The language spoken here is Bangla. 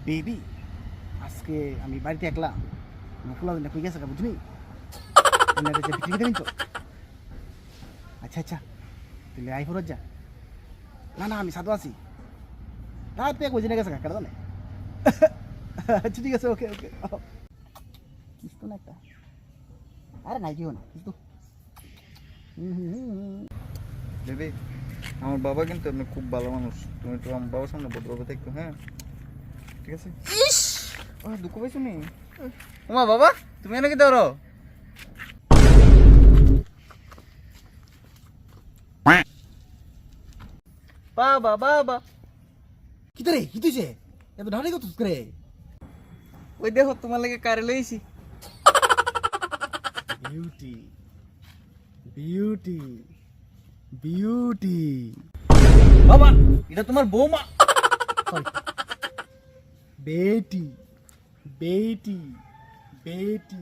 বেবি আজকে আমি বাড়িতে একলা খোলা দিন কই গেছে বুঝলি তো আচ্ছা আচ্ছা তুই আই ফরত যা না না আমি সাধু আছি রাত পেয়ে কই জেনে গেছে কাকা জানে আচ্ছা ঠিক আছে ওকে ওকে কিস্তো না একটা আরে নাই কি না কিস্তো দিদি আমার বাবা কিন্তু আপনি খুব ভালো মানুষ, তুমি তো আমার বাবার সামনে ভদ্রভাবে থাকতো। হ্যাঁ ঠিক আছে। দুঃখ পাইছো নি ওমা বাবা, তুমি এনে কি ধরো? বাবা বাবা কি রে কি তুইছে এত ঢাড়ি কত করে ওই দেখো তোমার লাগে কারে লইছি। বিউটি বিউটি বিউটি বাবা এটা তোমার বৌমা। বেটি বেটি বেটি